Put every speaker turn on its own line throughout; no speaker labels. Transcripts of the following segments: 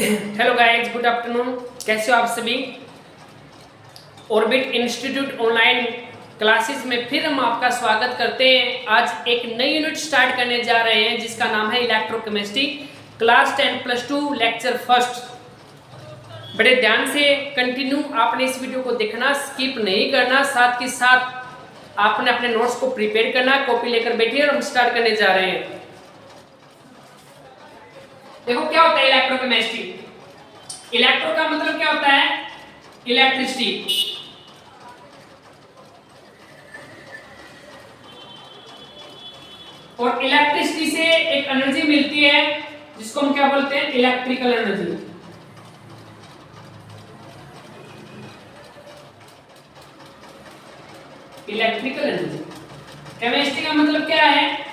Hello guys, good afternoon. कैसे हो आप सभी। ऑर्बिट इंस्टीट्यूट ऑनलाइन क्लासेस में फिर हम आपका स्वागत करते हैं। आज एक नई यूनिट स्टार्ट करने जा रहे हैं जिसका नाम है इलेक्ट्रोकेमिस्ट्री, क्लास 10+2 लेक्चर फर्स्ट। बड़े ध्यान से कंटिन्यू आपने इस वीडियो को देखना, स्किप नहीं करना। साथ के साथ आपने अपने नोट्स को प्रिपेयर करना, कॉपी लेकर बैठिए और हम स्टार्ट करने जा रहे हैं। देखो क्या होता है इलेक्ट्रोकेमिस्ट्री। इलेक्ट्रो का मतलब क्या होता है? इलेक्ट्रिसिटी। और इलेक्ट्रिसिटी से एक एनर्जी मिलती है जिसको हम क्या बोलते हैं? Electrical energy. Electrical energy. Chemistry का मतलब क्या है?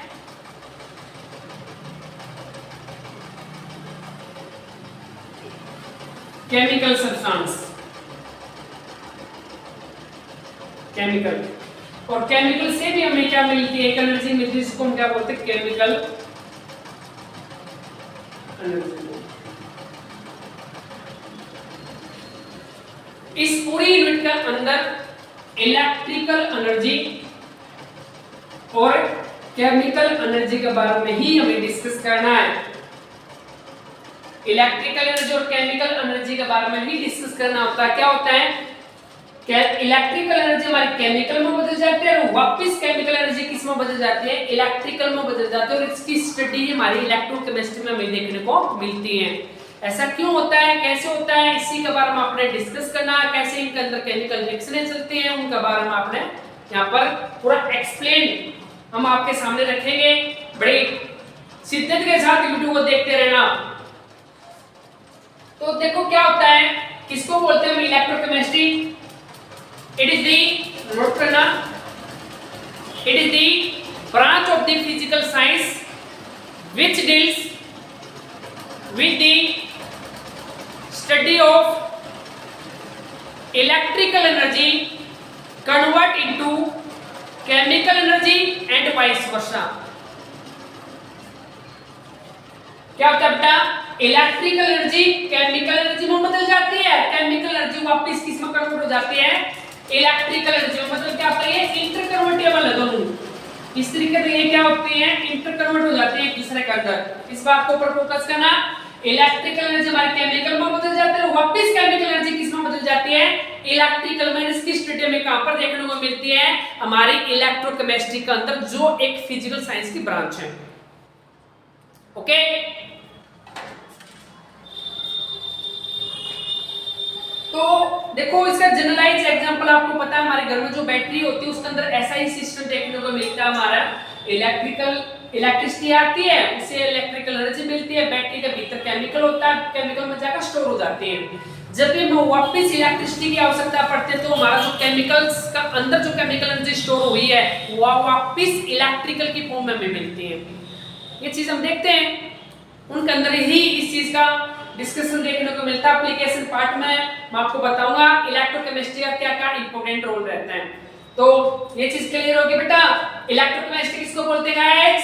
Chemical substance. केमिकल। और केमिकल से भी हमें क्या मिलती है? एक एनर्जी मिलती है जिसको हम क्या बोलते हैं? Chemical energy. इस पूरी यूनिट के अंदर इलेक्ट्रिकल एनर्जी और केमिकल एनर्जी के बारे में ही हमें डिस्कस करना है। इलेक्ट्रिकल एनर्जी और केमिकल एनर्जी के बारे में ही डिस्कस करना होता है। क्या होता है? इलेक्ट्रिकल एनर्जी हमारी केमिकल में बदल जाती है और वापस केमिकल एनर्जी किस में बदल जाती है? इलेक्ट्रिकल में बदल जाती है। और इसकी स्टडी हमारी इलेक्ट्रोकेमिस्ट्री में हमें देखने को मिलती है। ऐसा क्यों होता है, कैसे होता है, इसी के बारे में आपने डिस्कस करना है। कैसे इनके अंदर केमिकल रिएक्शनें चलती हैं उनके बारे में आपने यहाँ पर पूरा एक्सप्लेन हम आपके सामने रखेंगे। बड़ी शिद्दत के साथ वीडियो को देखते रहना। तो देखो क्या होता है, किसको बोलते हैं electrochemistry? It is the, note करना, it is the branch of the physical science which deals with the study of electrical energy convert into chemical energy and vice versa। क्या होता है बेटा? इलेक्ट्रिकल एनर्जी केमिकल एनर्जी में बदल जाती है, chemical energy वापस किस में कन्वर्ट हो जाती है? इलेक्ट्रिकल एनर्जी में। मतलब क्या होता है? ये इंटरकन्वर्टेबल है दोनों। इस तरीके से ये क्या होती है? इंटरकन्वर्ट हो जाती है एक दूसरे के अंदर। इस बात के ऊपर फोकस करना। इलेक्ट्रिकल एनर्जी हमारी केमिकल में बदल जाती है, वापस केमिकल एनर्जी किस में बदल जाती है? इलेक्ट्रिकल में। इसकी स्टडी में कहां पर देखने को मिलती है? हमारी इलेक्ट्रोकेमिस्ट्री के अंदर, जो एक फिजिकल साइंस की ब्रांच है। ओके, तो देखो इसका जनरलाइज एग्जांपल आपको पता है, हमारे घर में जो बैटरी होती है उसके अंदर ऐसा ही सिस्टम देखने को मिलता है। हमारा इलेक्ट्रिसिटी आती है, उससे इलेक्ट्रिकल एनर्जी मिलती है, बैटरी के भीतर केमिकल होता है, केमिकल में जाकर स्टोर हो जाती है। जब भी हमें वापस इलेक्ट्रिसिटी की आवश्यकता पड़ती है तो हमारा जो केमिकल्स का अंदर जो केमिकल एनर्जी स्टोर हुई है वो वापस इलेक्ट्रिकल की फॉर्म में हमें मिलती है। ये चीज हम देखते हैं, उनके अंदर ही इस चीज का डिस्कशन देखने को मिलता है। एप्लीकेशन पार्ट में मैं आपको बताऊंगा इलेक्ट्रोकेमिस्ट्री का क्या क्या इंपॉर्टेंट रोल रहता है। तो ये चीज क्लियर होगी बेटा। इलेक्ट्रोकेमिस्ट्री किसको बोलते हैं guys?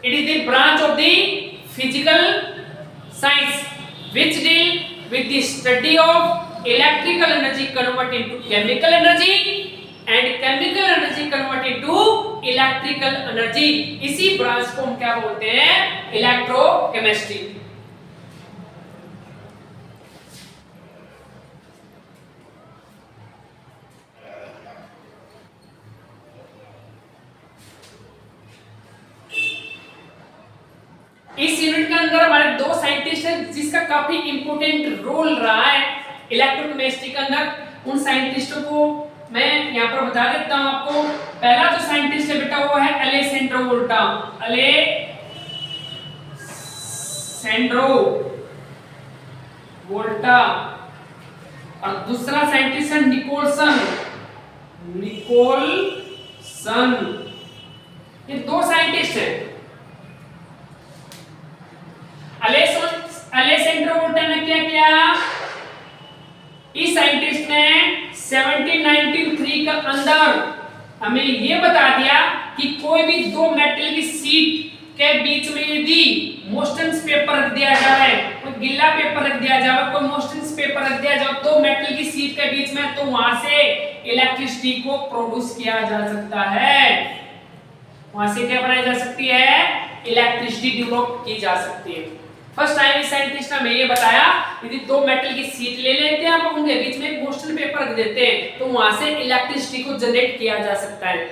It is the branch of the physical science which deal with the study of electrical energy convert into chemical energy and chemical energy convert into electrical energy. इसी ब्रांच को हम क्या बोलते हैं? इलेक्ट्रोकेमिस्ट्री। इस यूनिट के अंदर हमारे दो साइंटिस्ट हैं जिसका काफी इंपॉर्टेंट रोल रहा है इलेक्ट्रोकेमिस्ट्री के अंदर। उन साइंटिस्टों को मैं यहाँ पर बता देता हूँ आपको। पहला जो साइंटिस्ट है बेटा वो है अलेसेंड्रो वोल्टा। अलेसेंड्रो वोल्टा। और दूसरा साइंटिस्ट है निकोलसन। ये दो साइंटिस्ट हैं। अलेसेंड्रो वोल्टा ने क्या किया? इस साइंटिस्ट ने 1793 के अंदर हमें ये बता दिया कि कोई भी दो मेटल की शीट के बीच में यदि मोस्टन्स पेपर रख दिया जाए, कोई गिल्ला पेपर रख दिया जाए, कोई मोस्टन्स पेपर रख दिया जाए तो मेटल की शीट के बीच में, तो वहां से इलेक्ट्रिसिटी को प्रोड्यूस किया जा सकता है, वहां से क्या बनाई जा सकती है, इलेक्ट्रिसिटी डेवलप की जा सकती है। फर्स्ट टाइम साइंटिस्ट ने ये बताया यदि दो मेटल की शीट ले लेते हैं आप, उनके बीच में एक मोस्टन पेपर रख देते हैं तो वहां से इलेक्ट्रिसिटी को जनरेट किया जा सकता है।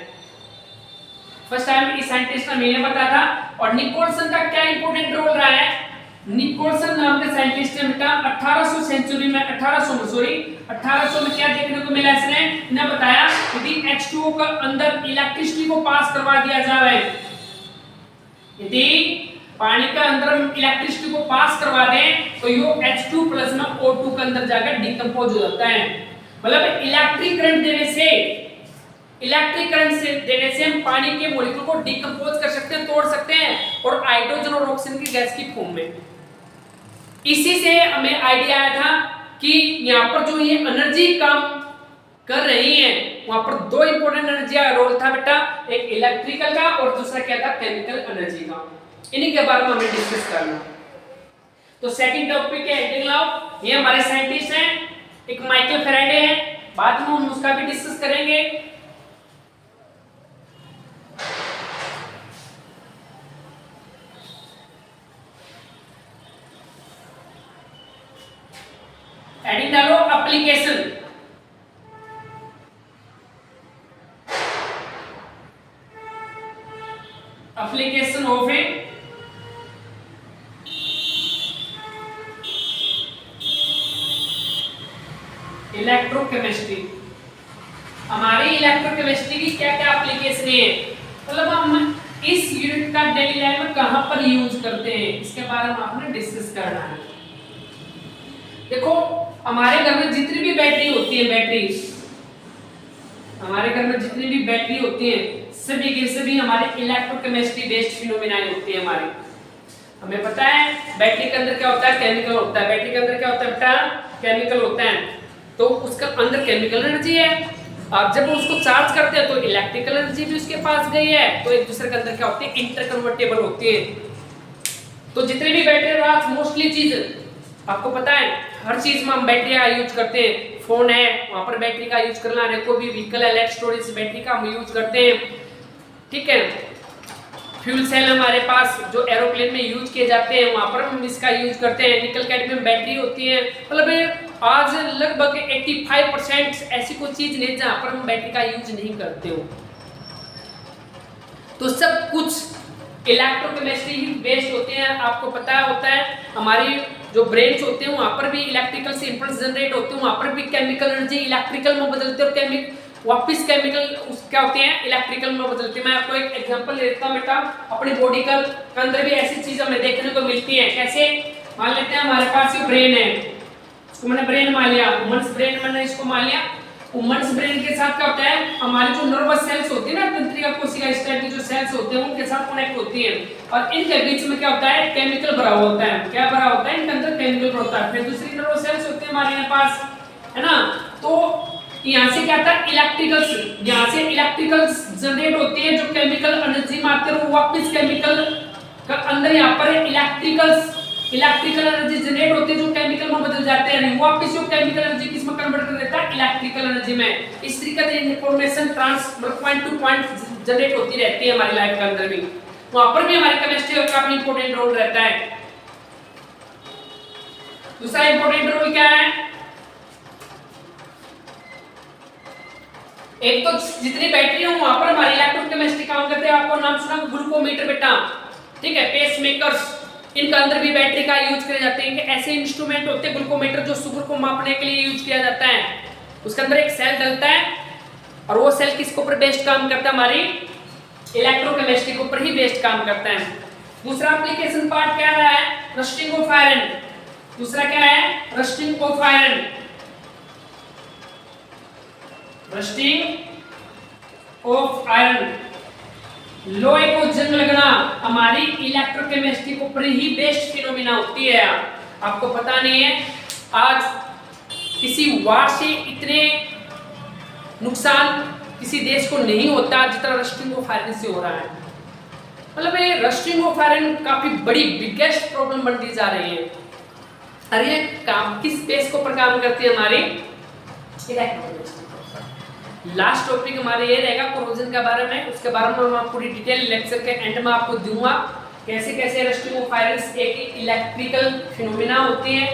फर्स्ट टाइम इस साइंटिस्ट ने ये बताया था। और निकोलसन का क्या इंपॉर्टेंट रोल रहा है, निकोलसन नाम के साइंटिस्ट ने बेटा 1800 सेंचुरी में 1800 में क्या देखने को मिला, इसने बताया यदि H2O का अंदर इलेक्ट्रिसिटी को पास करवा दिया जाए, यदि पानी का अंदर इलेक्ट्रिसिटी को पास करवा दें तो यो H2 प्लस में O2 के अंदर जाकर डिकम्पोज हो जाता है। मतलब इलेक्ट्रिक करंट देने से हम पानी के मॉलिक्यूल को डिकम्पोज कर सकते हैं, तोड़ सकते हैं, और हाइड्रोजन और ऑक्सीजन की गैस की फॉर्म में। इसी से हमें आइडिया आया था कि यहाँ पर जो ये एनर्जी काम कर रही है, वहां पर दो इंपॉर्टेंट एनर्जी का रोल था बेटा, एक इलेक्ट्रिकल का और दूसरा क्या था, केमिकल एनर्जी का। इन्हीं के बारे में हमें डिस्कस करना। तो सेकंड टॉपिक है हेडिंग लॉ। ये हमारे साइंटिस्ट हैं, एक माइकल फैराडे है, बाद में हम उसका भी डिस्कस करेंगे। हेडिंग डालो application. Application of A electrochemistry. हमारी इलेक्ट्रोकेमिस्ट्री की क्या क्या एप्लीकेशन है, मतलब हम इस यूनिट का डेली लाइफ में कहां पर यूज करते हैं, इसके बारे में आपने डिस्कस करना है। देखो हमारे घर में जितनी भी बैटरी होती है, हमारे घर में जितनी भी बैटरी होती है सभी के सभी हमारे इलेक्ट्रोकेमिस्ट्री बेस्ड फिनोमेना होती है हमारे। हमें पता है बैटरी के अंदर क्या होता है, केमिकल होता है। बैटरी के अंदर क्या होता है बेटा, केमिकल होता है, तो उसका अंदर केमिकल एनर्जी है। अब जब उसको चार्ज करते हैं तो इलेक्ट्रिकल एनर्जी भी उसके पास गई है, तो एक दूसरे के अंदर क्या होती है, इंटरकन्वर्टेबल होती है। तो जितनी भी बैटरी मोस्टली चीज आपको पता है, हर चीज में हम बैटरी का यूज करते हैं। फोन है वहां पर बैटरी का यूज करना है, कोई भी व्हीकल है इलेक्ट्रिक स्टोरेज बैटरी का हम यूज करते हैं, ठीक है। फ्यूल सेल हमारे पास जो एरोप्लेन में यूज किए जाते हैं वहां पर हम इसका यूज करते हैं। निकल कैडमियम बैटरी होती है। मतलब आज लगभग 85% ऐसी कोई चीज नहीं जहां पर हम बैटरी का यूज नहीं करते हो। तो सब कुछ इलेक्ट्रोकेमिस्ट्री ही बेस्ड होते हैं। आपको पता होता है हमारी जो ब्रेन्स होते हैं वहां पर भी इलेक्ट्रिकल से इंपल्स जनरेट होते हैं, वहां पर भी केमिकल एनर्जी इलेक्ट्रिकल में बदलते हैं और वापस केमिकल क्या होते हैं, इलेक्ट्रिकल में बदलते हैं। मैं आपको एक एग्जांपल देता हूं बेटा, अपनी बॉडी के अंदर भी ऐसी चीज हमें देखने को मिलती है। कैसे, मान लेते हैं हमारे पास ये ब्रेन है, इसको मैंने ब्रेन मान लिया, वुमेन्स ब्रेन मैंने इसको मान लिया। वुमेन्स ब्रेन के साथ क्या होता है, हमारी जो नर्वस सेल्स होती है ना, तंत्रिका कोशिका इस टाइप की जो सेल्स होते हैं उनके साथ कनेक्ट होती है, और इनके बीच में क्या होता है, केमिकल भरा हुआ होता है। क्या भरा होता है, इनके अंदर केमिकल भरा होता है। फिर दूसरी नर्वस सेल्स होती है हमारे यहाँ पास, है ना। तो यहाँ से क्या था, इलेक्ट्रिकल्स, यहाँ से इलेक्ट्रिकल्स जनरेट होती है जो केमिकल एनर्जी में आते हैं, वो वापस केमिकल का अंदर यहाँ पर इलेक्ट्रिकल एनर्जी जनरेट होती है जो केमिकल में बदल जाते हैं, वापस जो केमिकल एनर्जी किसमें कन्वर्ट कर देता है, इलेक्ट्रिकल एनर्जी में। इस तरीके से information point two point generate होती रहती है हमारी लाइफ के अंदर भी। वहां पर भी हमारी केमिस्ट्री का काफी इंपॉर्टेंट रोल रहता है। दूसरा इंपॉर्टेंट रोल क्या है, एक तो जितनी बैटरी हो वहां पर हमारी इलेक्ट्रोकेमिस्ट्री काम करते हैं। आपको नाम सुना ग्लूकोमीटर बेटा, ठीक है, पेस मेकर्स, इनके अंदर भी बैटरी का यूज किया जाते हैं। ऐसे इंस्ट्रूमेंट होते हैं ग्लूकोमीटर जो शुगर को मापने के लिए यूज किया जाता है। उसके अंदर एक सेल डलता है और वो सेल किसके ऊपर बेस्ड काम करता है, हमारी इलेक्ट्रोकेमिस्ट्री के ऊपर ही बेस्ड काम करता है। दूसरा एप्लीकेशन पार्ट क्या रहा है, रस्टिंग ऑफ आयरन। दूसरा क्या है, rusting of iron. Rusting of iron, लोहे को जंग लगना, हमारी इलेक्ट्रोकेमिस्ट्री के ऊपर ही बेस्ड फिनोमिना होती है। आपको पता नहीं है, आज किसी वार से इतने नुकसान किसी देश को नहीं होता जितना रस्टिंग ऑफ आयरन से हो रहा है। मतलब ये रस्टिंग ऑफ आयरन काफी बड़ी बिगेस्ट प्रॉब्लम बनती जा रही है। और ये काम किस बेस के ऊपर काम करती है हमारी इलेक्ट्रोकेमिस्ट्री। लास्ट टॉपिक हमारे ये रहेगा कोरोजन के बारे में, उसके बारे में मैं पूरी डिटेल लेक्चर के एंड में आपको दूंगा, कैसे कैसे रस्टिंग ऑफ आयरन एक इलेक्ट्रिकल फिनोमेना होती है,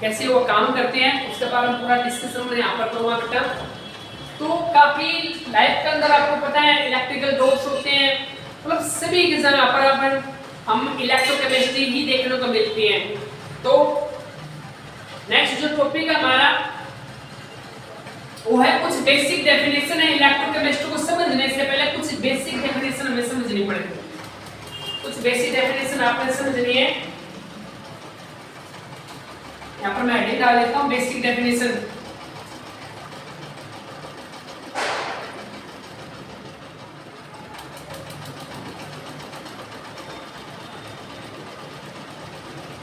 कैसे वो काम करते हैं, उसके बारे में पूरा डिस्कशन मैं यहाँ पर करूँगा बेटा। तो काफी लाइफ के अंदर आपको पता है इलेक्ट्रिकल डॉट्स होते हैं, मतलब सभी एग्जाम यहाँ पर हम इलेक्ट्रोकेमिस्ट्री ही देखने को मिलती है। तो नेक्स्ट जो टॉपिक है हमारा वो है कुछ बेसिक डेफिनेशन है। इलेक्ट्रोकेमिस्ट्री को समझने से पहले कुछ बेसिक डेफिनेशन हमें समझनी पड़ेगी। कुछ बेसिक डेफिनेशन आपने समझनी है। यहाँ पर मैं हेडिंग डाल देता हूँ बेसिक डेफिनेशन।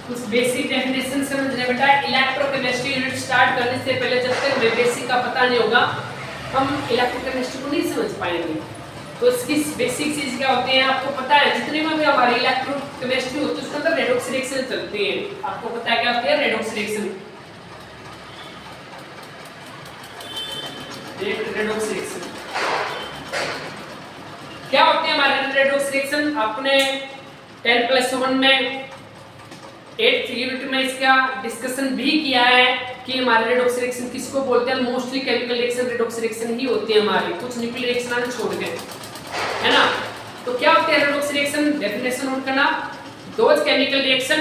कुछ बेसिक डेफिनेशन समझने बेटा। इलेक्ट्रोकेमिस्ट्री यूनिट स्टार्ट करने से पहले जब तक हमें बेसिक का पता नहीं होगा हम इलेक्ट्रोकेमिस्ट्री को नहीं समझ पाएंगे। तो इसकी बेसिक चीज क्या होती है आपको पता है, जितने में भी हमारी इलेक्ट्रोकेमिस्ट्री होती है उसके अंदर रेडॉक्स रिएक्शन चलती है। आपको पता है क्या होती है रेडॉक्स रिएक्शन। रेडॉक्स रिएक्शन क्या होती है हमारे रेडॉक्स रिएक्शन? आपने 10+1 में 8th यूनिट में इसका डिस्कशन भी किया है कि हमारे रेडॉक्स रिएक्शन किसको बोलते हैं। Mostly chemical reaction redox reaction ही होती है हमारी, कुछ न्यूक्लियर रिएक्शन आने छोड़ के, है ना। तो क्या होती है रेडॉक्स रिएक्शन? डेफिनेशन नोट करना। Those chemical reaction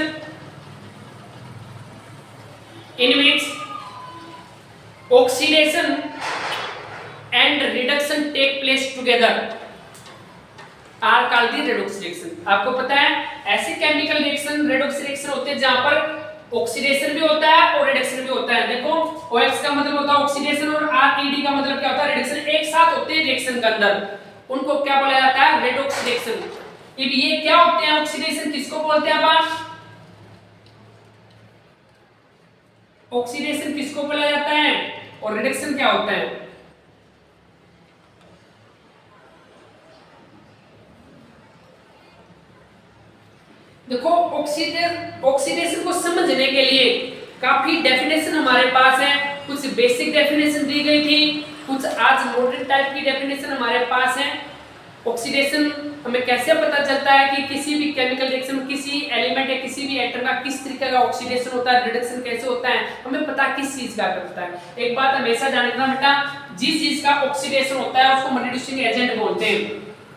in which oxidation and reduction take place together are called the redox reaction. आपको पता है ऐसे केमिकल रिएक्शन रेडॉक्स रिएक्शन होते हैं जहां पर ऑक्सीडेशन भी होता है और रिडक्शन भी होता है। देखो OX का मतलब होता है ऑक्सीडेशन और RED का मतलब क्या होता है रिडक्शन, एक साथ होते हैं रिएक्शन के अंदर, उनको क्या बोला जाता है रेडॉक्स रिएक्शन। अब ये क्या होते हैं ऑक्सीडेशन किसको बोलते हैं अपन? ऑक्सीडेशन किसको बोला जाता है और रिडक्शन क्या होता है? देखो ऑक्सीडेशन को समझने के लिए काफी डेफिनेशन हमारे पास है। कुछ बेसिक डेफिनेशन दी गई थी, कुछ आज मॉडर्न टाइप की डेफिनेशन हमारे पास है। ऑक्सीडेशन हमें कैसे पता चलता है कि किसी भी केमिकल रिएक्शन किसी एलिमेंट या किसी भी एटम का किस तरीके का ऑक्सीडेशन होता है, रिडक्शन कैसे होता है, हमें पता किस चीज का करता है। एक बात हमेशा ध्यान रखना बेटा, जिस चीज का ऑक्सीडेशन होता है उसको रिड्यूसिंग एजेंट बोलते हैं।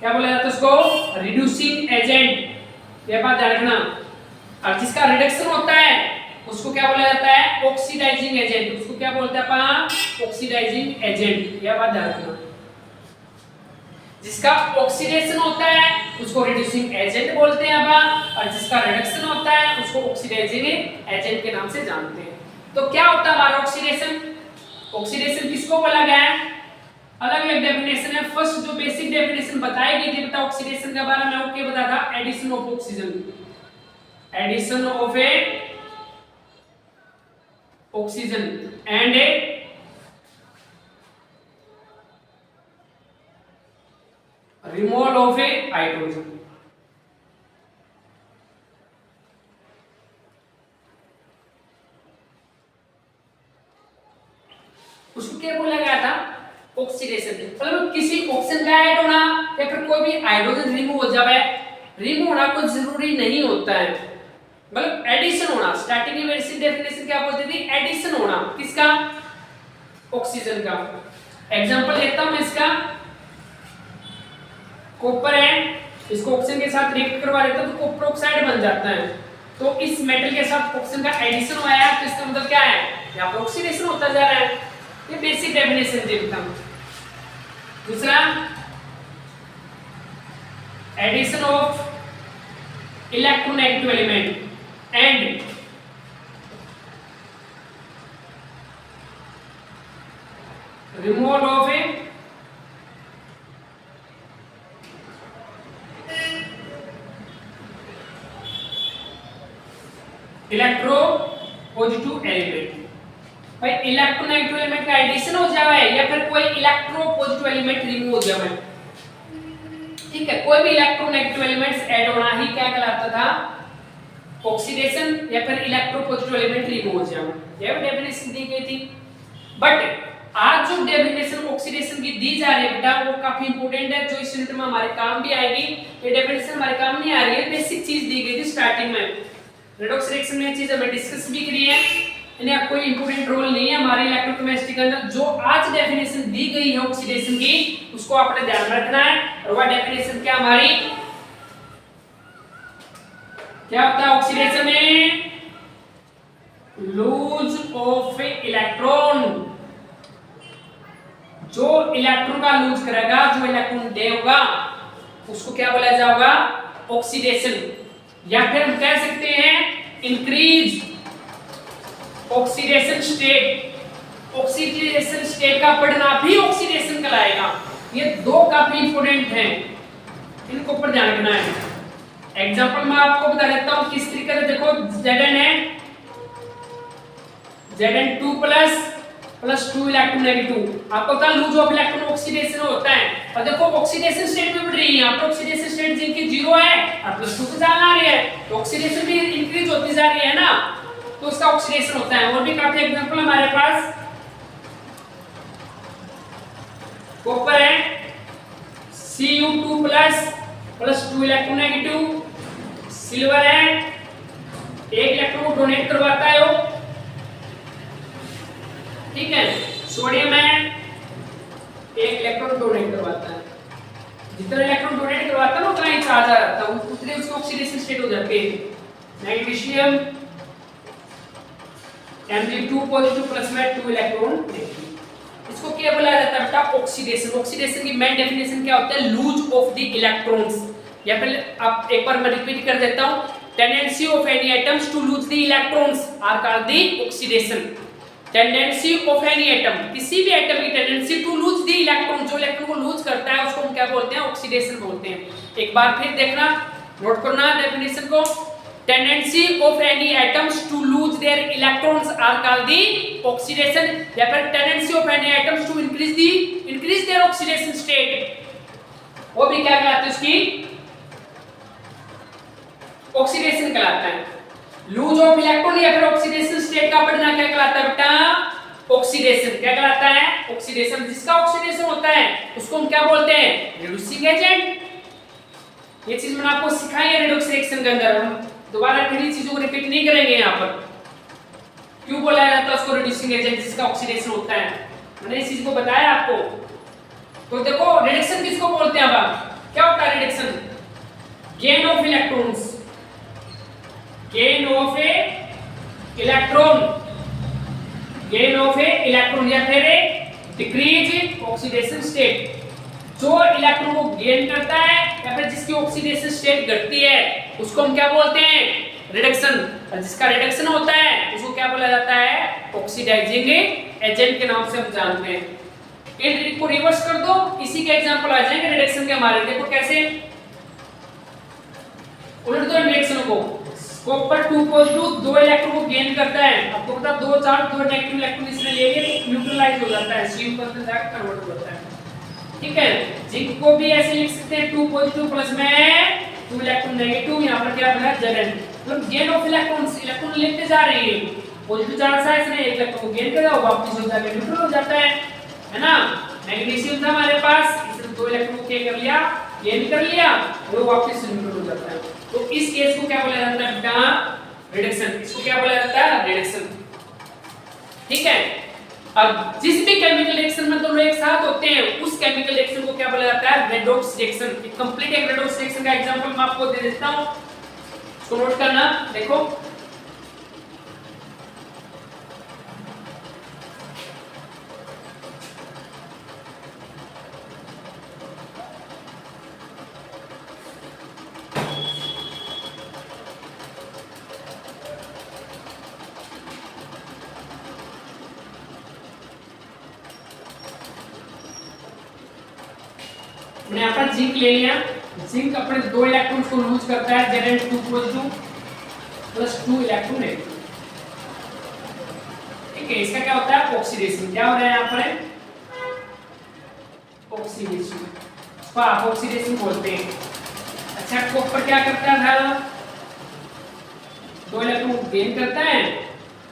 क्या बोला जाता है उसको? रिड्यूसिंग एजेंट, ये बात ध्यान रखना। और जिसका रिडक्शन होता है उसको क्या बोला जाता है? Oxidising agent. उसको क्या बोलते हैं अपन? ऑक्सीडाइजिंग एजेंट, यह बात ध्यान रखना। जिसका ऑक्सीडेशन होता है उसको रिड्यूसिंग एजेंट बोलते हैं अपन, और जिसका रिडक्शन होता है उसको ऑक्सीडाइजिंग एजेंट के नाम से जानते हैं। तो क्या होता है हमारा ऑक्सीडेशन? ऑक्सीडेशन किसको बोला गया है? अलग अलग डेफिनेशन है। फर्स्ट जो बेसिक डेफिनेशन बताई गई थी बेटा ऑक्सीडेशन के बारे में, वो क्या बताया था? Addition of oxygen, addition of a oxygen and a removal of a hydrogen. उसको क्या बोला गया था? ऑक्सीडेशन। मतलब किसी ऑक्सीजन का ऐड होना या फिर कोई भी हाइड्रोजन रिमूव हो जाए, रिमूव होना कुछ जरूरी नहीं होता है, मतलब एडिशन होना। स्टार्टिंग में बेसिक डेफिनेशन क्या बोलती थी? एडिशन होना। किसका? ऑक्सीजन का। एग्जांपल लेता हूं मैं इसका। कॉपर है, इसको ऑक्सीजन के साथ रिएक्ट करवा देता हूं तो कॉपर ऑक्साइड बन जाता है। तो इस मेटल के साथ ऑक्सीजन का एडिशन हुआ है, तो इसका मतलब क्या है? यहां पर ऑक्सीडेशन होता जा रहा है। ये बेसिक डेफिनेशन देखता हूं। दूसरा, addition of electronegative element and removal of a electro positive element. भाई इलेक्ट्रोनेगेटिव एलिमेंट का एडिशन हो जाए या फिर कोई इलेक्ट्रो पॉजिटिव एलिमेंट रिमूव हो जाए, ठीक है, कोई भी इलेक्ट्रोनेगेटिव एलिमेंट्स ऐड होना ही क्या कहलाता था, ऑक्सीडेशन, या फिर इलेक्ट्रोपॉजिटिव एलिमेंट रिमूव हो जाना, ये डेफिनेशन दी गई थी। बट आज जो डेफिनेशन ऑक्सीडेशन की दी जा रही है बेटा वो काफी इंपॉर्टेंट है, जो इस यूनिट में हमारे काम भी आएगी। ये डेफिनेशन हमारे काम नहीं आ रही है, बेसिक चीज दी गई थी स्टार्टिंग में, रेडॉक्स रिएक्शन में चीज हमें डिस्कस भी करी है, इन्हें कोई इंपॉर्टेंट रोल नहीं है हमारे इलेक्ट्रोकेमिस्ट्री के अंदर। जो आज डेफिनेशन दी गई है ऑक्सीडेशन की उसको आपने ध्यान में रखना है, और वह डेफिनेशन क्या हमारी क्या होता है ऑक्सीडेशन में, लूज ऑफ इलेक्ट्रॉन, जो इलेक्ट्रॉन का लूज करेगा, जो इलेक्ट्रॉन डे होगा उसको क्या बोला जाएगा, ऑक्सीडेशन, या फिर हम कह सकते हैं increase oxidation state. Oxidation state का बढ़ना भी ऑक्सीडेशन कहलाएगा। ये दो काफी इंपॉर्टेंट हैं, इनको ऊपर ध्यान रखना है। एग्जांपल मैं आपको बता देता हूं किस तरीके से, देखो Zn है, Zn2 प्लस 2 इलेक्ट्रॉन नेगेटिव, आपको पता है लूज ऑफ इलेक्ट्रॉन ऑक्सीडेशन होता है, और देखो ऑक्सीडेशन स्टेट में बढ़ रही है, यहां पर ऑक्सीडेशन स्टेट जिनकी 0 है और +2 पे जाना आ रही है, तो ऑक्सीडेशन भी इंक्रीज होती जा रही है ना, तो उसका ऑक्सीडेशन होता है। और भी काफी एग्जांपल हमारे पास, कॉपर है Cu2 plus 2 electron negative, silver है, एक इलेक्ट्रॉन को डोनेट करवाता है वो, ठीक है, सोडियम है, एक इलेक्ट्रॉन डोनेट करवाता है, जितना इलेक्ट्रॉन डोनेट करवाता है ना उतना ही चार्ज आ जाता है, उतनी उसकी ऑक्सीडेशन स्टेट हो जाती है। मैग्नीशियम Mg2 पॉजिटिव प्लस में 2 इलेक्ट्रॉन नेगेटिव, इसको क्या बोला जाता है बेटा, ऑक्सीडेशन। ऑक्सीडेशन की मेन डेफिनेशन क्या होता है, लूज ऑफ द इलेक्ट्रॉन्स, या फिर आप एक बार मैं रिपीट कर देता हूं, tendency of any atoms to lose the electrons are called the oxidation. Tendency of any atom, किसी भी एटम की tendency to lose the electron, जो इलेक्ट्रॉन को लूज करता है उसको हम क्या बोलते हैं, ऑक्सीडेशन बोलते हैं। एक बार फिर देखना, नोट करना डेफिनेशन को, tendency of any atoms to lose their electrons are called the oxidation, या फिर tendency of any atoms to increase their oxidation state, वो भी क्या कहलाता है, उसकी ऑक्सीडेशन कहलाता है। लूज ऑफ इलेक्ट्रॉन या फिर ऑक्सीडेशन स्टेट का बढ़ना क्या कहलाता है बेटा, ऑक्सीडेशन। क्या कहलाता है, ऑक्सीडेशन। जिसका ऑक्सीडेशन होता है उसको हम क्या बोलते हैं, रिड्यूसिंग एजेंट। ये चीज मैंने आपको सिखाई है रेडॉक्स रिएक्शन के अंदर, हम दोबारा किसी चीजों को रिपीट नहीं करेंगे यहाँ पर। क्यों बोला जाता है उसको रिड्यूसिंग एजेंट, जिसका ऑक्सीडेशन होता है, मैंने इस चीज को बताया आपको। तो देखो रिडक्शन किसको बोलते हैं, अब क्या होता है reduction, gain of electrons, gain of A electron, gain of A electron, या फिर डिक्रीज ऑक्सीडेशन स्टेट। जो इलेक्ट्रॉन को गेन करता है या फिर जिसकी ऑक्सीडेशन स्टेट घटती है उसको हम क्या बोलते हैं, रिडक्शन। और जिसका रिडक्शन होता है उसको क्या बोला जाता है, ऑक्सीडाइजिंग एजेंट के नाम से हम जानते हैं। इन को रिवर्स कर दो, इसी के एग्जांपल आ जाएंगे रिडक्शन के हमारे। देखो कैसे, उलट दो रिएक्शन को, कॉपर 2 पॉजिटिव 2 इलेक्ट्रॉन को गेन करता है, आपको पता 2 चार्ज 2 नेगेटिव इलेक्ट्रॉन इसने ले लिए तो न्यूट्रलाइज हो जाता है, Cu पर जाकर कन्वर्ट हो जाता है, ठीक है। जिंक को भी ऐसे लिख सकते हैं 2 पॉजिटिव प्लस में 2 इलेक्ट्रॉन नेगेटिव, यहां पर क्या बना Zn, मतलब गेन ऑफ इलेक्ट्रॉन्स, इलेक्ट्रॉन लेते जा रही है, पॉजिटिव चार्ज है इसने एक इलेक्ट्रॉन को गेन करा, वापस हो जाकर न्यूट्रल हो जाता है ना। मैग्नीशियम था हमारे पास, इसने 2 इलेक्ट्रॉन को क्या कर लिया, गेन कर लिया, और वापस न्यूट्रल हो जाता है। तो इस केस को क्या बोला जाता है बेटा, रिडक्शन। इसको क्या बोला जाता है, रिडक्शन, ठीक है। अब जिस भी केमिकल रिएक्शन में दोनों एक साथ होते हैं उस केमिकल रिएक्शन को क्या बोला जाता है, रेडॉक्स रिएक्शन। एक कंप्लीट एक रेडॉक्स रिएक्शन का एग्जांपल मैं आपको दे देता हूं, इसको नोट करना। देखो मैंने यहाँ पर जिंक ले लिया, जिंक अपने 2 इलेक्ट्रॉन्स को लूज करता है, Zn2 positive plus 2 electron negative, ठीक है। इसका क्या होता है, ऑक्सीडेशन। क्या हो रहा है यहाँ पर, ऑक्सीडेशन। आप ऑक्सीडेशन बोलते हैं। अच्छा कॉपर क्या करता है, 2 इलेक्ट्रॉन गेन करता है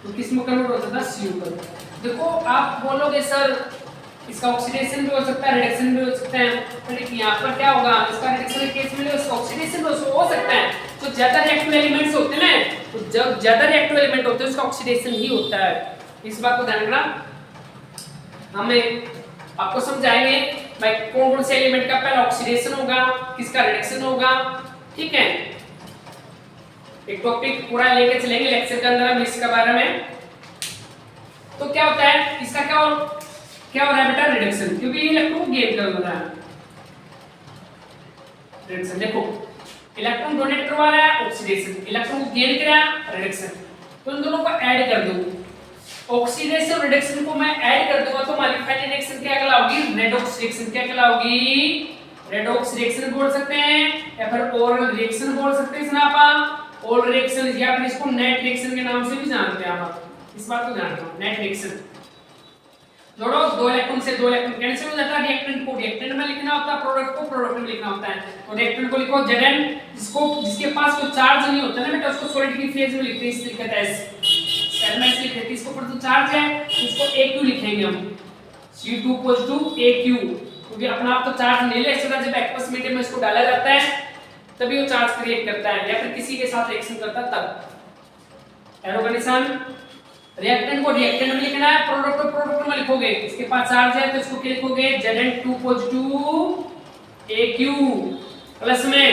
तो किस में कन्वर्ट हो जाता है, Cu पर। देखो आप बोलोगे सर इसका ऑक्सीडेशन भी हो सकता है, रिडक्शन भी हो सकता है, पर यहाँ पर क्या होगा, इसका रिडक्शन के केस में इसका ऑक्सीडेशन भी हो सकता है। तो ज्यादा रिएक्टिव एलिमेंट्स होते हैं ना, तो जब ज्यादा रिएक्टिव एलिमेंट होते हैं उसका ऑक्सीडेशन ही होता है। इस बात को ध्यान रखना। हमें आपको समझाएंगे भाई कौन कौन से एलिमेंट का पहला ऑक्सीडेशन होगा, किसका रिडक्शन होगा, ठीक है। एक टॉपिक पूरा लेके चलेंगे लेक्चर के अंदर हम इसके बारे में। तो क्या होता है इसका, क्या हो रहा है बेटा, रिडक्शन, क्योंकि ये इलेक्ट्रॉन गेन कर रहा है। रिडक्शन देखो इलेक्ट्रॉन डोनेट करवा रहा है, ऑक्सीडेशन, इलेक्ट्रॉन को गेन कर रहा है, रिडक्शन। तो इन दोनों को ऐड कर दो, ऑक्सीडेशन और रिडक्शन को मैं ऐड कर दूंगा तो हमारी फाइनल रिएक्शन क्या कहलाओगी, रेडॉक्स रिएक्शन। क्या कहलाओगी, रेडॉक्स रिएक्शन बोल सकते हैं या फिर ओरल रिएक्शन बोल सकते हैं। इसमें आप ओरल रिएक्शन या फिर इसको नेट रिएक्शन के नाम से भी जानते हैं आप, इस बात को ध्यान रखो। नेट रिएक्शन जोड़ो, 2 इलेक्ट्रॉन से 2 इलेक्ट्रॉन कैंसिल हो जाता है, रिएक्टेंट को रिएक्टेंट में लिखना होता है, प्रोडक्ट को प्रोडक्ट में लिखना होता है। तो रिएक्टेंट को लिखो Zn, जिसके पास कोई चार्ज नहीं होता ना बेटा उसको सॉलिड की फेज में लिखते हैं, इस तरीके से एलिमेंट्स लिखते हैं। इसके ऊपर जो चार्ज है उसको Aq लिखेंगे हम, C2 = Aq, क्योंकि अपना आप तो चार्ज नहीं ले सकता, जब एक्वस मीडियम में इसको डाला जाता है तभी वो चार्ज क्रिएट करता है या फिर किसी के साथ रिएक्शन करता है तब। एरो का निशान, रिएक्टेंट को रिएक्टेंट में लिखना है, प्रोडक्ट को प्रोडक्ट में लिखोगे। इसके पास चार्ज है तो इसको क्या लिखोगे, Zn2 = Aq, प्लस में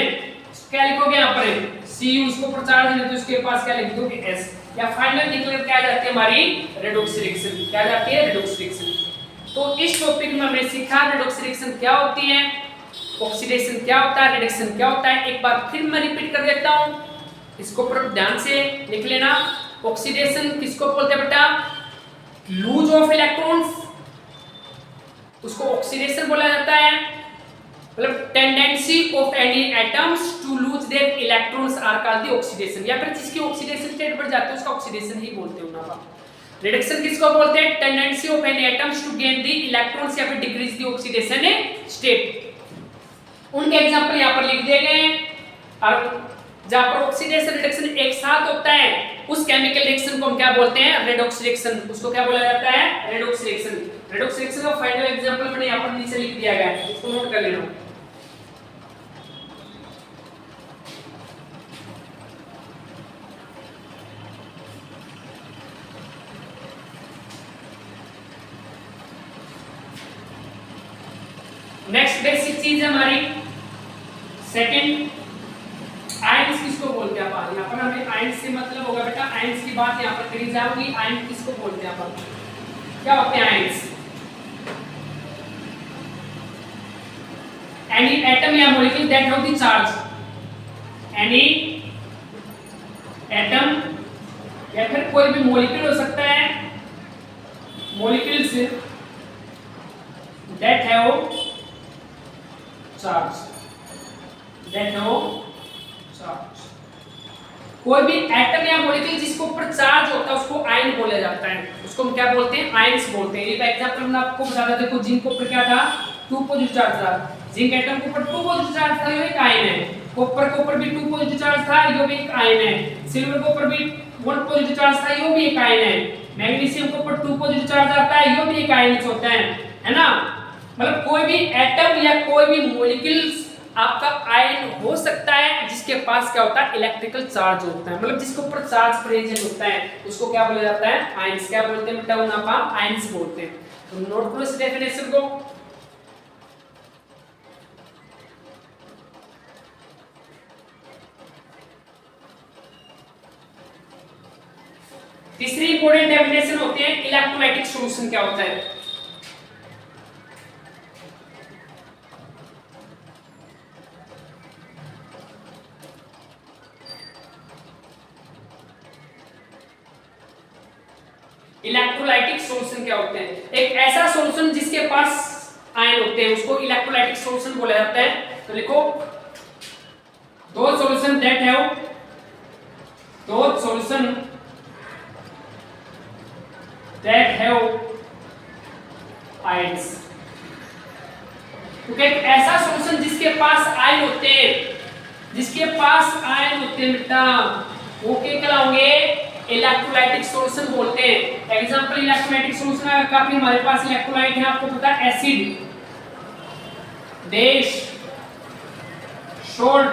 क्या लिखोगे यहाँ पर Cu, उसको ऊपर चार्ज है तो इसके पास क्या लिख दोगे S। या फाइनल निकल क्या जाती है हमारी रेडॉक्स रिएक्शन, क्या जाती है रेडॉक्स रिएक्शन। तो इस टॉपिक में हमने सीखा रेडॉक्स रिएक्शन क्या होती है, ऑक्सीडेशन क्या होता है, रिडक्शन क्या होता है। एक बार फिर मैं रिपीट कर देता हूँ, इसको पर ध्यान से लिख लेना। ऑक्सीडेशन किसको बोलते हैं बेटा, लूज ऑफ इलेक्ट्रॉन्स, उसको ऑक्सीडेशन बोला जाता है। मतलब tendency of any atoms to lose their electrons are called the oxidation, या फिर जिसकी ऑक्सीडेशन स्टेट बढ़ जाती है उसका ऑक्सीडेशन ही बोलते हैं ना। रिडक्शन किसको बोलते हैं, tendency of any atoms to gain the electrons या फिर डिक्रीज द ऑक्सीडेशन स्टेट। उनके एग्जांपल यहां पर लिख दिए गए हैं। और जहां पर ऑक्सीडेशन रिडक्शन एक साथ होता है उस केमिकल रिएक्शन को हम क्या बोलते हैं, रेडॉक्स रिएक्शन। उसको क्या बोला जाता है, रेडॉक्स रिएक्शन। रेडॉक्स रिएक्शन का फाइनल एग्जांपल मैंने यहां पर नीचे लिख दिया गया है, इसको नोट कर लेना। नेक्स्ट बेसिक चीज है हमारी सेकंड, आयंस किसको बोलते हैं अपन। यहाँ पर हमें आयंस से मतलब होगा बेटा, आयंस की बात यहाँ पर करी जाएगी। आयंस किसको बोलते हैं अपन, क्या होते हैं आयंस, एनी एटम या molecule that have the charge, any atom या फिर कोई भी मॉलिक्यूल हो सकता है, molecules that have charge, that have charge. कोई भी एटम या मॉलिक्यूल जिसके ऊपर चार्ज होता है उसको आयन बोला जाता है, उसको हम क्या बोलते हैं, आयंस बोलते हैं। ये एग्जांपल हमने आपको बताया, देखो जिंक के ऊपर क्या था, 2 पॉजिटिव चार्ज था, जिंक एटम के ऊपर 2 पॉजिटिव चार्ज था, ये एक आयन है। कॉपर के ऊपर भी 2 पॉजिटिव चार्ज था, ये भी एक आयन है। सिल्वर के ऊपर भी 1 पॉजिटिव चार्ज था, ये भी एक आयन है। मैग्नीशियम के ऊपर 2 पॉजिटिव चार्ज आता है, ये भी एक आयन होता है ना। मतलब कोई भी एटम या कोई भी मॉलिक्यूल आपका आयन हो सकता है जिसके पास क्या होता है, इलेक्ट्रिकल चार्ज होता है। मतलब जिसके ऊपर चार्ज प्रेजेंट होता है उसको क्या बोला जाता है, आयंस। क्या बोलते हैं बेटा, उन्हें आप आयंस बोलते हैं। तो नोट करो इस डेफिनेशन को। तीसरी इंपॉर्टेंट डेफिनेशन होती है इलेक्ट्रोलाइटिक सॉल्यूशन क्या होता है। इलेक्ट्रोलाइटिक सॉल्यूशन क्या होते हैं, एक ऐसा सॉल्यूशन जिसके पास आयन होते हैं उसको इलेक्ट्रोलाइटिक सॉल्यूशन बोला जाता है। तो लिखो, दो सॉल्यूशन दैट हैव, दो सॉल्यूशन दैट हैव आयंस, तो एक ऐसा सॉल्यूशन जिसके पास आयन होते हैं, जिसके पास आयन होते हैं बेटा, वो क्या कहलाएंगे? इलेक्ट्रोलाइटिक सॉल्यूशन बोलते हैं। एग्जांपल इलेक्ट्रोलाइटिक सॉल्यूशन है, काफी हमारे पास इलेक्ट्रोलाइट है, आपको पता है एसिड, बेस, सॉल्ट,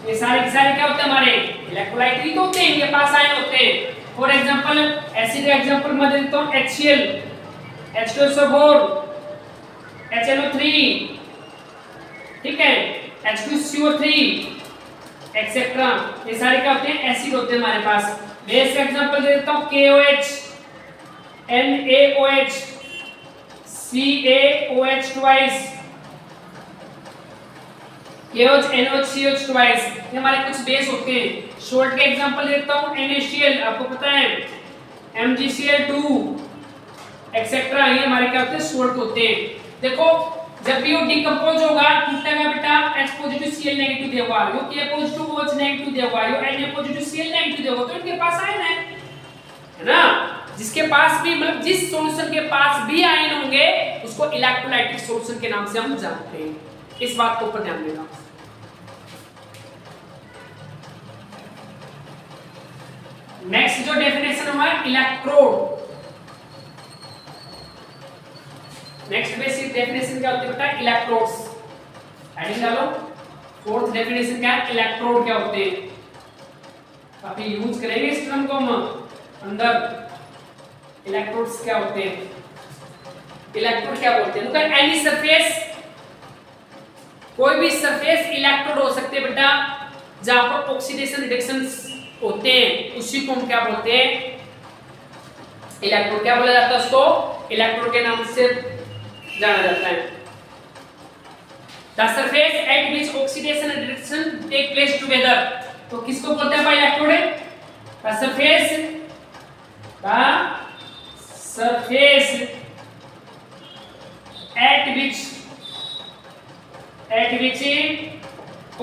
ये सारे क्या होते हैं हमारे? इलेक्ट्रोलाइट ही तो होते हैं, इनके पास आयन होते हैं। फॉर एग्जांपल एसिड का एग्जांपल मैं देता हूं HCl, H2SO4, HNO3, ठीक है, H2CO3 एक्सेट्रा, ये सारे क्या होते हैं? एसिड होते हैं हमारे पास। बेस का एग्जांपल दे देता हूं KOH, NaOH, CaOH twice, KOH, NOH, COH twice, ये हमारे कुछ बेस होते हैं। सॉल्ट के एग्जांपल देता हूं NaCl, आपको पता है, MgCl2 एक्सेट्रा, ये हमारे क्या होते हैं? सॉल्ट होते हैं। देखो जब भी वो डिकम्पोज होगा, टूटेगा बेटा, H पॉजिटिव Cl नेगेटिव देगा, यो K पॉजिटिव OH नेगेटिव देगा, यो Na पॉजिटिव Cl नेगेटिव देगा, तो इनके पास आयन है ना? जिसके पास भी, मतलब जिस सॉल्यूशन के पास भी आयन होंगे उसको इलेक्ट्रोलाइटिक सॉल्यूशन के नाम से हम जानते हैं। इस बात को ऊपर ध्यान देना। नेक्स्ट जो डेफिनेशन हुआ इलेक्ट्रोड, नेक्स्ट बेसिक डेफिनेशन क्या होती है बेटा? इलेक्ट्रोड्स, हेडिंग डालो। फोर्थ डेफिनेशन क्या है? इलेक्ट्रोड क्या होते हैं? काफी यूज करेंगे इस टर्म को हम अंदर। इलेक्ट्रोड्स क्या होते हैं? इलेक्ट्रोड क्या बोलते हैं? लुक एट एनी सरफेस, कोई भी सरफेस इलेक्ट्रोड हो सकते हैं बेटा, जहां पर ऑक्सीडेशन रिडक्शन होते हैं, उसी को हम क्या बोलते हैं? इलेक्ट्रोड। क्या बोला जाता है उसको? इलेक्ट्रोड के नाम से जाना जाता है। The surface at which oxidation and reduction take place together, तो किसको बोलते हैं भाई electrode? The surface at which oxidation and reduction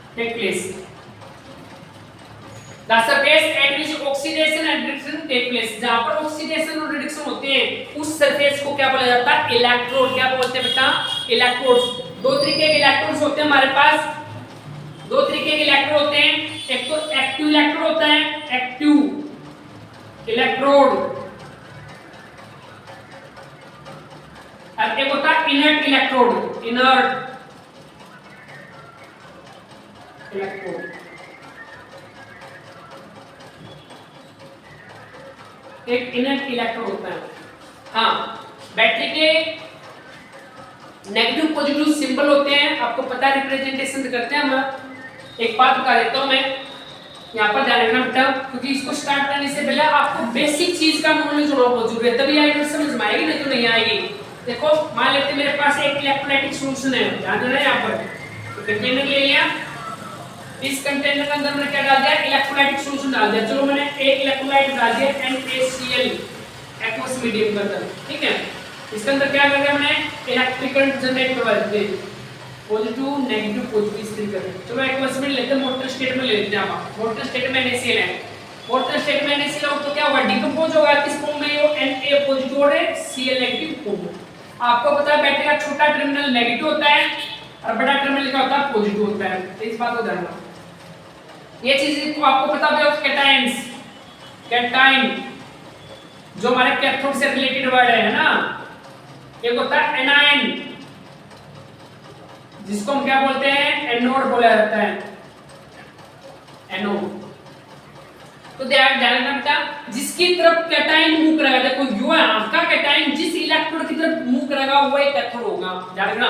take place the surface at which oxidation and reduction take place, जहां पर ऑक्सीडेशन और रिडक्शन होते हैं उस सरफेस को क्या बोला जाता है? इलेक्ट्रोड। क्या बोलते हैं बेटा? इलेक्ट्रोड्स। दो तरीके के इलेक्ट्रोड्स होते हैं हमारे पास, दो तरीके के इलेक्ट्रोड होते हैं। एक तो एक्टिव इलेक्ट्रोड होता है, एक्टिव इलेक्ट्रोड, और एक होता है इनर्ट इलेक्ट्रोड, इनर्ट इलेक्ट्रोड। एक इनर्ट इलेक्ट्रोड होता है। हाँ, बैटरी के नेगेटिव पॉजिटिव सिंबल होते हैं, आपको पता है रिप्रेजेंटेशन करते हैं हम। एक बात बता देता हूं मैं, यहाँ पर ध्यान रखना बेटा, क्योंकि इसको स्टार्ट करने से पहले आपको बेसिक चीज का नॉलेज होना बहुत जरूरी है, तभी आएगी समझ में आएगी, नहीं तो नहीं आएगी। देखो मान लेते मेरे पास एक इलेक्ट्रोलाइटिक सॉल्यूशन है, ध्यान देना यहाँ पर, तो कंटेनर ले लिया, इस कंटेनर के अंदर मैंने क्या डाल दिया? इलेक्ट्रोलाइटिक सॉल्यूशन डाल दिया। चलो मैंने एक इलेक्ट्रोलाइट डाल दिया NaCl एक्वस मीडियम के अंदर, ठीक है। इसके अंदर क्या कर दिया मैंने? इलेक्ट्रिक करंट जनरेट करवा दिए, पॉजिटिव नेगेटिव पॉजिटिव इस तरीके से। चलो एक्वस में लेते हैं, मोटर स्टेट में ले लेते हैं आप। मोटर स्टेट में NaCl है, मोटर स्टेट में NaCl हो तो क्या होगा? डिकम्पोज होगा किस फॉर्म में? ये Na पॉजिटिव और Cl नेगेटिव फॉर्म में। आपको पता है बैटरी का छोटा टर्मिनल नेगेटिव होता है और बड़ा टर्मिनल क्या होता है? पॉजिटिव होता है। तो इस बात को ध्यान रखना। ये चीज को आपको पता है कैटायंस, कैटायन जो हमारे कैथोड से रिलेटेड वर्ड है ना, एक होता है एनायन, जिसको हम क्या बोलते हैं? एनोड बोला जाता है, एनोड। तो ध्यान रखना बेटा, जिसकी तरफ कैटायन मूव करेगा, देखो यू है आपका कैटायन, जिस इलेक्ट्रोड की तरफ मूव करेगा वही कैथोड होगा। ध्यान रखना,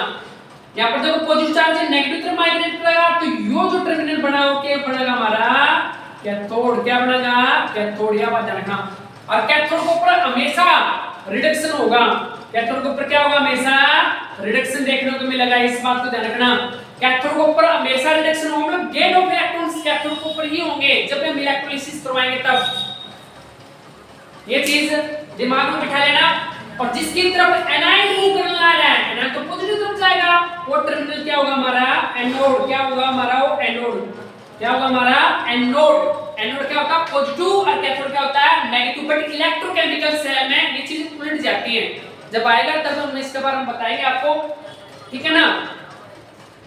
यहाँ पर देखो पॉजिटिव चार्ज है, नेगेटिव तरफ माइग्रेट करेगा, तो यो जो टर्मिनल बना हो के बनेगा हमारा कैथोड। क्या बनेगा? कैथोड। यह बात ध्यान रखना। और कैथोड के ऊपर हमेशा रिडक्शन होगा, कैथोड के ऊपर क्या होगा? हमेशा रिडक्शन देखने को मिलेगा, इस बात को ध्यान रखना। कैथोड के ऊपर हमेशा रिडक्शन होगा, मतलब गेन ऑफ इलेक्ट्रॉन्स कैथोड के ऊपर ही होंगे जब हम इलेक्ट्रोलिसिस करवाएंगे तब। ये चीज दिमाग में बिठा लेना। और जिसकी तरफ एनायन मूव करने आ रहा है, तो पॉजिटिव तरफ जाएगा। वो टर्मिनल क्या होगा हमारा एनोड, क्या होगा हमारा वो एनोड, क्या होगा हमारा एनोड। एनोड क्या होता है पॉजिटिव और कैथोड क्या होता है नेगेटिव। बट इलेक्ट्रोकेमिकल सेल में ये चीजें उलट जाती हैं, जब आएगा तब हम इसके बारे में बताएंगे आपको, ठीक है ना।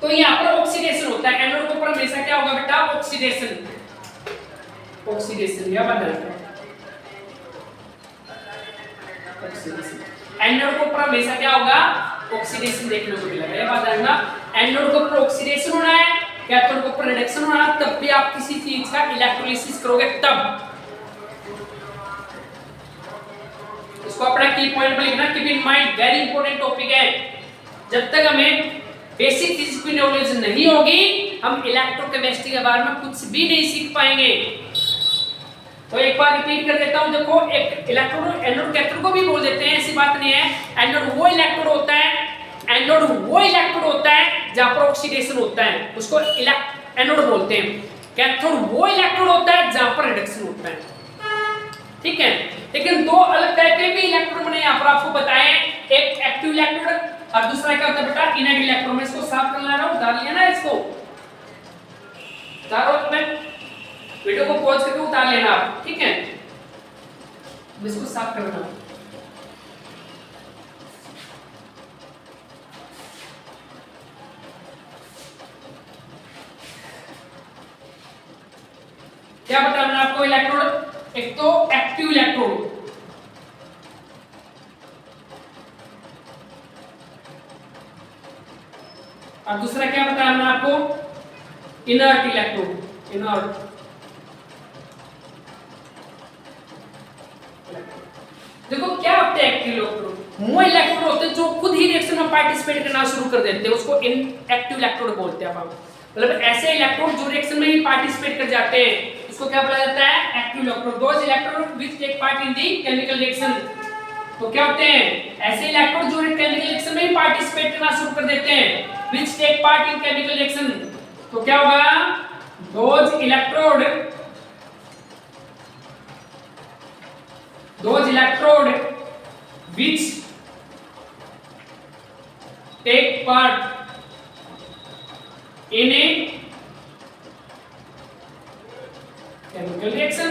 तो यहाँ पर ऑक्सीडेशन होता है, एनोड के ऊपर हमेशा क्या होगा बेटा ऑक्सीडेशन, ऑक्सीडेशन या बदल ऑक्सीडेशन। एनोड के ऊपर हमेशा क्या होगा ऑक्सीडेशन देखने को मिलेगा, ये बात जानना। एनोड के ऊपर ऑक्सीडेशन होना है, कैथोड के ऊपर रिडक्शन होना है, तब भी आप किसी चीज का इलेक्ट्रोलिसिस करोगे तब। इसको अपना की पॉइंट पर लिखना, keep in mind, very important topic है। जब तक हमें बेसिक चीज की नॉलेज नहीं होगी हम इलेक्ट्रोकेमिस्ट्री के बारे में कुछ भी नहीं सीख पाएंगे। तो एक बार रिपीट कर देता हूं, देखो एक इलेक्ट्रोड एनोड कैथोड को भी बोल देते हैं, ऐसी बात नहीं है। एनोड वो इलेक्ट्रोड होता है, एनोड वो इलेक्ट्रोड होता है जहां पर ऑक्सीडेशन होता है, उसको एनोड बोलते हैं। कैथोड वो इलेक्ट्रोड होता है जहां पर रिडक्शन होता है, ठीक है। लेकिन दो अलग टाइप के भी इलेक्ट्रोड मैंने यहां पर आपको बताए, एक एक्टिव इलेक्ट्रोड और दूसरा क्या होता है बेटा इनर्ट इलेक्ट्रोड। मैं इसको साफ कर ला रहा हूं, उतार लिया ना इसको, उतारो, मैं वीडियो को पॉज करके उतार लेना आप, ठीक है। इसको साफ कर लेना। क्या बताया मैंने आपको इलेक्ट्रोड, एक तो एक्टिव इलेक्ट्रोड और दूसरा क्या बताया मैंने आपको इनर्ट इलेक्ट्रोड। इनर्ट देखो क्या होते हैं एक्टिव इलेक्ट्रोड, वो इलेक्ट्रोड होते हैं जो खुद ही रिएक्शन में पार्टिसिपेट करना शुरू कर देते हैं, उसको इनएक्टिव इलेक्ट्रोड बोलते हैं हम। मतलब ऐसे इलेक्ट्रोड जो रिएक्शन में ही पार्टिसिपेट कर जाते हैं उसको क्या बोला जाता है active electrode. Those electrode which take part in the chemical reaction. तो क्या होते हैं ऐसे इलेक्ट्रोड जो केमिकल रिएक्शन में ही पार्टिसिपेट करना शुरू कर देते हैं, which take part in chemical reaction. तो क्या होगा those electrode which take part in a chemical reaction,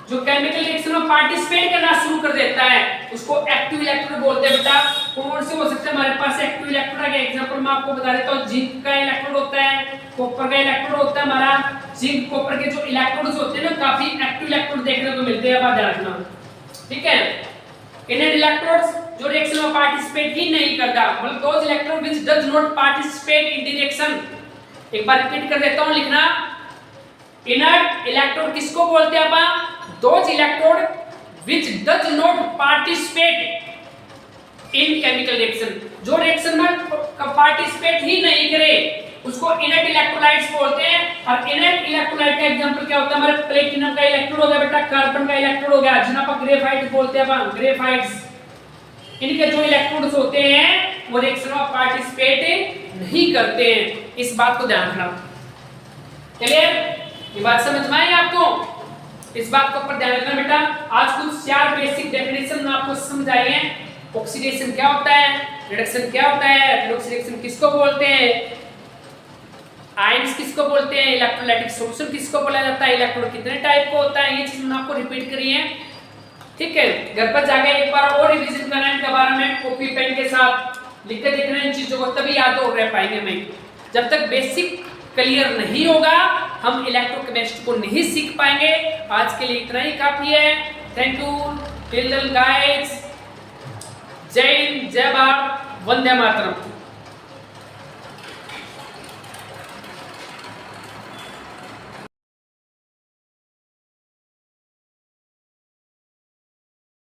जो केमिकल रिएक्शन में पार्टिसिपेट करना शुरू कर देता है उसको एक्टिव इलेक्ट्रोड बोलते हैं। बेटा कौन से हो सकते हैं हमारे पास एक्टिव इलेक्ट्रोड का एग्जांपल मैं आपको बता देता हूं। जिंक का इलेक्ट्रोड होता है, कॉपर का इलेक्ट्रोड होता है हमारा। जिंक कॉपर के जो इलेक्ट्रोड्स होते हैं ना काफी एक्टिव इलेक्ट्रोड देखने को मिलते हैं, बात रखना, ठीक है। इनर्ट इलेक्ट्रोड्स जो रिएक्शन में पार्टिसिपेट ही नहीं करता, मतलब those electrode which does not participate in the reaction. एक बार रिपीट कर देता हूं, लिखना इनर्ट इलेक्ट्रोड किसको बोलते हैं अपन, those electrode which does not participate in chemical reaction, जो रिएक्शन में पार्टिसिपेट ही नहीं करे उसको इनर्ट इलेक्ट्रोलाइट्स बोलते हैं। और इनर्ट इलेक्ट्रोलाइट का एग्जांपल क्या होता है हमारे प्लेटिनम का इलेक्ट्रोड हो गया बेटा, कार्बन का इलेक्ट्रोड हो गया, जिन्हें अपन ग्रेफाइट बोलते हैं अपन, ग्रेफाइट्स। इनके जो इलेक्ट्रोड्स होते हैं वो रिएक्शन में पार्टिसिपेट नहीं करते हैं, इस बात को ध्यान रखना। क्लियर, ये बात समझ में आई आपको, इस बात को ऊपर ध्यान रखना बेटा। आज कुछ 4 बेसिक डेफिनेशन मैं आपको समझाई है। ऑक्सीडेशन क्या होता है, रिडक्शन क्या होता है, रिडक्शन रिएक्शन किसको बोलते हैं, आयंस किसको बोलते हैं, इलेक्ट्रोलाइटिक सॉल्यूशन किसको बोला जाता है, इलेक्ट्रोड कितने टाइप का होता है, ये चीज मैंने आपको रिपीट करी है, ठीक है। घर पर जाके एक बार और रिवीजन करना इनके बारे में, कॉपी पेन के साथ लिखते देखना इन चीजों को, तभी याद हो रह पाएंगे। मैं जब तक बेसिक क्लियर नहीं होगा हम इलेक्ट्रोकेमिस्ट्री को नहीं सीख पाएंगे। आज के लिए इतना ही काफी है। Thank you till then guys, जय हिंद, जय भारत, वंदे मातरम।